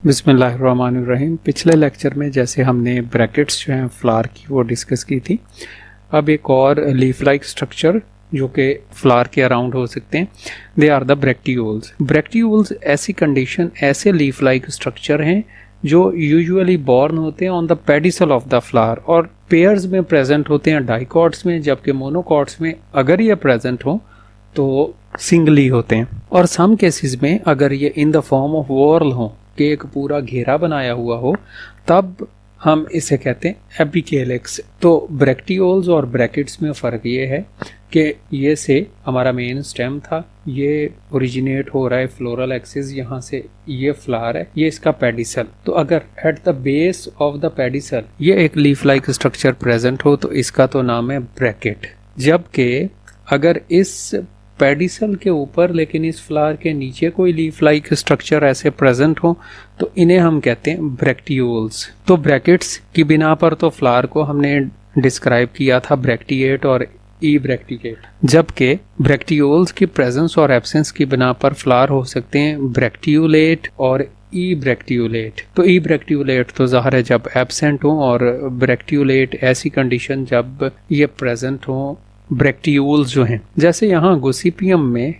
बिस्मिल्लाहिर्रहमानिर्रहीम। पिछले लेक्चर में जैसे हमने ब्रैकेट्स जो हैं फ्लावर की वो डिस्कस की थी, अब एक और लीफ लाइक स्ट्रक्चर जो कि फ्लावर के अराउंड हो सकते हैं, they are the bracteoles. Bracteoles ऐसी कंडीशन, ऐसे लीफ लाइक स्ट्रक्चर हैं जो यूजुअली बॉर्न होते हैं on the pedicel of the flower और पेयर्स में प्रेजेंट होते हैं डाइकॉट्स में, जबकि मोनोकॉट्स में अगर ये प्रेजेंट हो तो सिंगली होते हैं। और सम केसेस में अगर ये इन द फॉर्म ऑफ वॉर्ल हो कि एक पूरा घेरा बनाया हुआ हो, तब हम इसे कहते हैं एपिकेलिक्स। तो ब्रैक्टियोल्स और ब्रैकेट्स में फ़र्क ये है कि ये से हमारा मेन स्टेम था, ये ओरिजिनेट हो रहा है फ्लोरल एक्सिस, यहाँ से ये फ्लावर है, ये इसका पेडिसल। तो अगर at the base of the pedicel ये एक लीफ लाइक स्ट्रक्चर प्रेजेंट हो तो इसका तो नाम है ब्रैकेट। जबकि अगर इस पेडिसल के ऊपर लेकिन इस फ्लावर के नीचे कोई लीफ लाइक स्ट्रक्चर ऐसे प्रेजेंट हो तो इन्हें हम कहते हैं ब्रैक्टियोल्स। तो ब्रैकेट्स की बिना पर तो फ्लावर को हमने डिस्क्राइब किया था ब्रैक्टिएट और ई ब्रैक्टिएट, जबकि ब्रैक्टियोल्स की प्रेजेंस और एब्सेंस की बिना पर फ्लावर हो सकते हैं ब्रैक्टियोलेट और ई ब्रैक्टियोलेट। तो ई ब्रैक्टियोलेट तो ज़ाहिर है जब एब्सेंट हो, और ब्रैक्टियोलेट ऐसी कंडीशन जब ये प्रेजेंट हो ब्रैक्टियोल्स जो हैं। जैसे यहाँ गोसिपियम में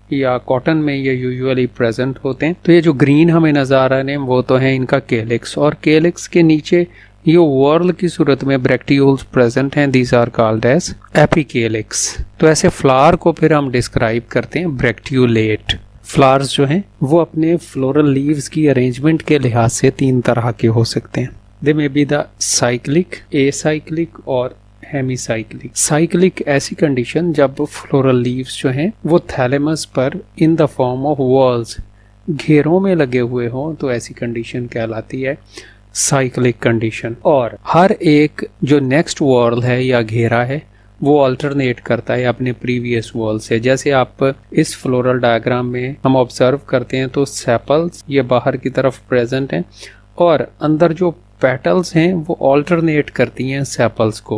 या कॉटन में ये यूजुअली प्रेजेंट होते हैं। तो ये जो ग्रीन हमें नजर आ रहे हैं वो तो है इनका केलिक्स, और केलिक्स के नीचे ये वर्ल की सूरत में ब्रैक्टियोल्स प्रेजेंट हैं, दीज आर कॉल्ड एज एपिकेलिक्स। तो ऐसे फ्लावर को फिर हम डिस्क्राइब करते हैं ब्रैक्टियोलेट। फ्लावर्स जो हैं वो अपने फ्लोरल लीव्स की अरेंजमेंट के लिहाज से तीन तरह के हो सकते हैं। They may be the cyclic, acyclic और हेमीसाइक्लिक। साइक्लिक ऐसी कंडीशन जब फ्लोरल लीव्स जो हैं वो थैलेमस पर in the form of whorls घेरों में लगे हुए हों तो ऐसी कंडीशन कहलाती है साइक्लिक कंडीशन। और हर एक जो नेक्स्ट वॉल है या घेरा है वो अल्टरनेट करता है अपने प्रीवियस वॉल से। जैसे आप इस फ्लोरल डायग्राम में हम ऑब्जर्व करते हैं तो सेपल्स ये बाहर की तरफ प्रेजेंट हैं और अंदर जो पेटल्स हैं वो ऑल्टरनेट करती हैं सेपल्स को,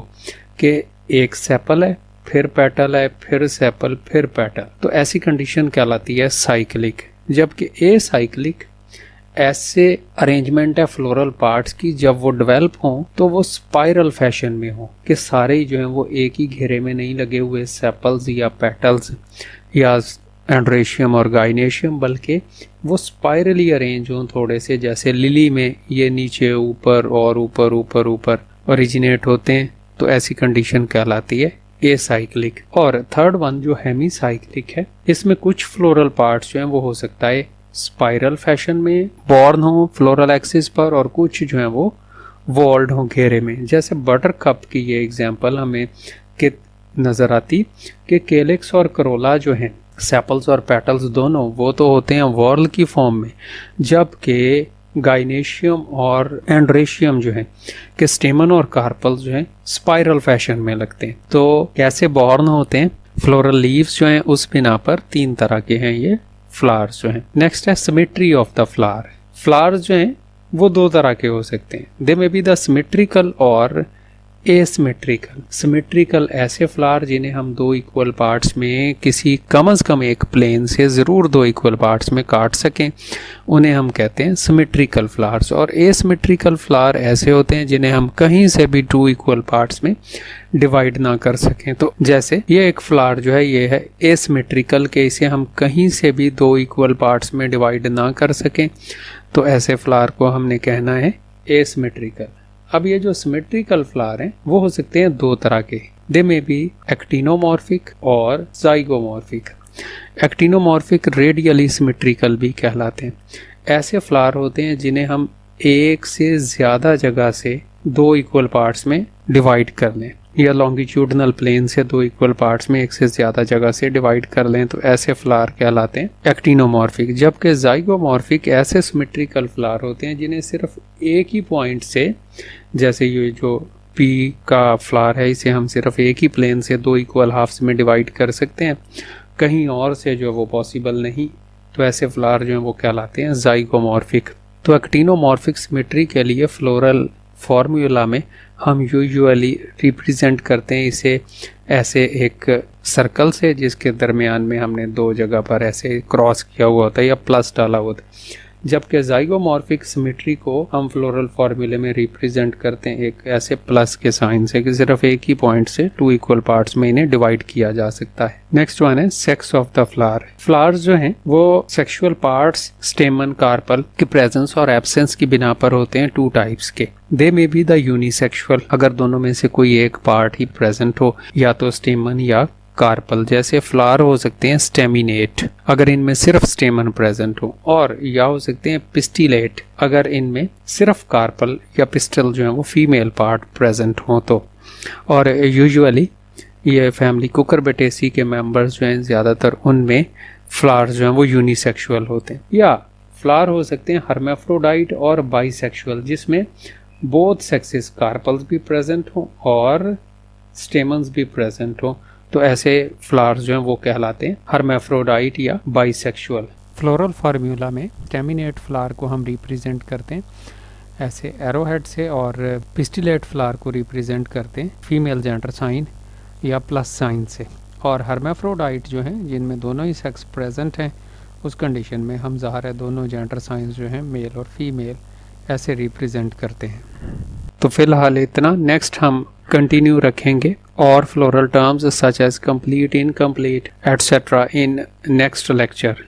कि एक सेपल है फिर पेटल है फिर सेपल फिर पेटल। तो ऐसी कंडीशन कहलाती है साइक्लिक। जबकि ए साइक्लिक ऐसे अरेंजमेंट है फ्लोरल पार्ट्स की जब वो डेवलप हों तो वो स्पाइरल फैशन में हो, कि सारे जो हैं वो एक ही घेरे में नहीं लगे हुए सेपल्स या पेटल्स या एंड्रेशियम और गाइनेशियम, बल्कि वो स्पाइरली अरेंज हों थोड़े से। जैसे लिली में ये नीचे ऊपर और ऊपर ऊपर ऊपर ओरिजिनेट होते हैं, तो ऐसी कंडीशन कहलाती है ए साइक्लिक। और थर्ड वन जो हेमी साइक्लिक है, इसमें कुछ फ्लोरल पार्ट्स जो हैं वो हो सकता है स्पाइरल फैशन में बॉर्न हो फ्लोरल एक्सिस पर, और कुछ जो हैं वो वॉल्ड हो घेरे में। जैसे बटर कप की ये एग्जांपल हमें कि नज़र आती कि केलिक्स और करोला जो हैं सेपल्स और पेटल्स दोनों वो तो होते हैं वॉर्ल की फॉर्म में, जबकि गाइनेशियम और एंड्रेशियम जो है कि स्टेमन और कार्पल्स जो हैं स्पाइरल फैशन में लगते हैं। तो कैसे बॉर्न होते हैं फ्लोरल लीव्स जो हैं उस बिना पर तीन तरह के हैं ये फ्लावर्स जो हैं। नेक्स्ट है symmetry of the flower. Flowers जो हैं वो दो तरह के हो सकते हैं, they may be the symmetrical और एसिमेट्रिकल। सिमेट्रिकल ऐसे फ्लावर जिन्हें हम दो इक्वल पार्ट्स में किसी कम से कम एक प्लेन से ज़रूर दो इक्वल पार्ट्स में काट सकें, उन्हें हम कहते हैं सिमेट्रिकल फ्लावर्स। और एसिमेट्रिकल फ्लावर ऐसे होते हैं जिन्हें हम कहीं से भी टू इक्वल पार्ट्स में डिवाइड ना कर सकें। तो जैसे ये एक फ्लावर जो है ये है एसिमेट्रिकल, के इसे हम कहीं से भी दो इक्वल पार्ट्स में डिवाइड ना कर सकें, तो ऐसे फ्लावर को हमने कहना है एसिमेट्रिकल। अब ये जो सिमेट्रिकल फ्लावर हैं वो हो सकते हैं दो तरह के, दे मे बी एक्टिनोमॉर्फिक और जाइगोमॉर्फिक। एक्टिनोमॉर्फिक रेडियली सिमेट्रिकल भी कहलाते हैं। ऐसे फ्लावर होते हैं जिन्हें हम एक से ज़्यादा जगह से दो इक्वल पार्ट्स में डिवाइड कर लें, या लॉन्गिट्यूडनल प्लेन से दो इक्वल पार्ट्स में एक से ज़्यादा जगह से डिवाइड कर लें, तो ऐसे फ्लावर कहलाते हैं एक्टिनोमॉर्फिक। जबकि जाइगोमॉर्फिक ऐसे सिमेट्रिकल फ्लावर होते हैं जिन्हें सिर्फ एक ही पॉइंट से, जैसे ये जो पी का फ्लावर है इसे हम सिर्फ एक ही प्लेन से दो इक्वल हाफ्स में डिवाइड कर सकते हैं, कहीं और से जो वो पॉसिबल नहीं, तो ऐसे फ्लावर जो हैं वो कहलाते हैं जाइगोमॉर्फिक। तो एक्टिनोमॉर्फिक सिमेट्री के लिए फ्लोरल फार्मूला में हम यूजुअली रिप्रेजेंट करते हैं इसे ऐसे एक सर्कल से जिसके दरमियान में हमने दो जगह पर ऐसे क्रॉस किया हुआ होता है या प्लस डाला होता है। जबकि जाइगोमॉर्फिक सिमेट्री को हम फ्लोरल फार्मूले में रिप्रेजेंट करते हैं एक ऐसे प्लस के साइन से कि सिर्फ एक ही पॉइंट से 2 इक्वल पार्ट्स में इन्हें डिवाइड किया जा सकता है। नेक्स्ट वन है sex of the flower. Flowers जो हैं वो सेक्सुअल पार्ट्स स्टेमन, कार्पल की प्रेजेंस और एब्सेंस की बिना पर होते हैं 2 टाइप्स के। दे मे बी द यूनिसेक्सुअल, अगर दोनों में से कोई एक पार्ट ही प्रेजेंट हो, या तो स्टेमन या कार्पल। जैसे फ्लावर हो सकते हैं स्टेमिनेट, अगर इनमें सिर्फ स्टेमन प्रेजेंट हो, और या हो सकते हैं पिस्टिलेट, अगर इनमें सिर्फ कार्पल या पिस्टल जो है वो फीमेल पार्ट प्रेजेंट हो तो। और यूजुअली ये फैमिली कुकुरबिटेसी के मेंबर्स जो हैं ज़्यादातर उनमें फ्लावर्स जो हैं वो यूनिसेक्सुअल होते हैं। या फ्लावर हो सकते हैं हर्माफ्रोडाइट और बाइसेक्सुअल, जिसमें बोथ सेक्सेस कार्पल्स भी प्रेजेंट हो और स्टेमन्स भी प्रेजेंट हो, तो ऐसे फ्लावर्स जो हैं वो कहलाते हैं हर्माफ्रोडाइट या बाइसेक्सुअल। फ्लोरल फार्मूला में स्टेमिनेट फ्लावर को हम रिप्रेजेंट करते हैं ऐसे एरोहेड से, और पिस्टिलेट फ्लावर को रिप्रेजेंट करते हैं फीमेल जेंडर साइन या प्लस साइन से। और हर्माफ्रोडाइट जो हैं जिनमें दोनों ही सेक्स प्रेजेंट हैं, उस कंडीशन में हम ज़ाहिर है दोनों जेंडर साइंस जो हैं मेल और फीमेल ऐसे रिप्रेजेंट करते हैं। तो फिलहाल इतना। नेक्स्ट हम कंटिन्यू रखेंगे और floral terms such as complete, incomplete etcetera in next lecture.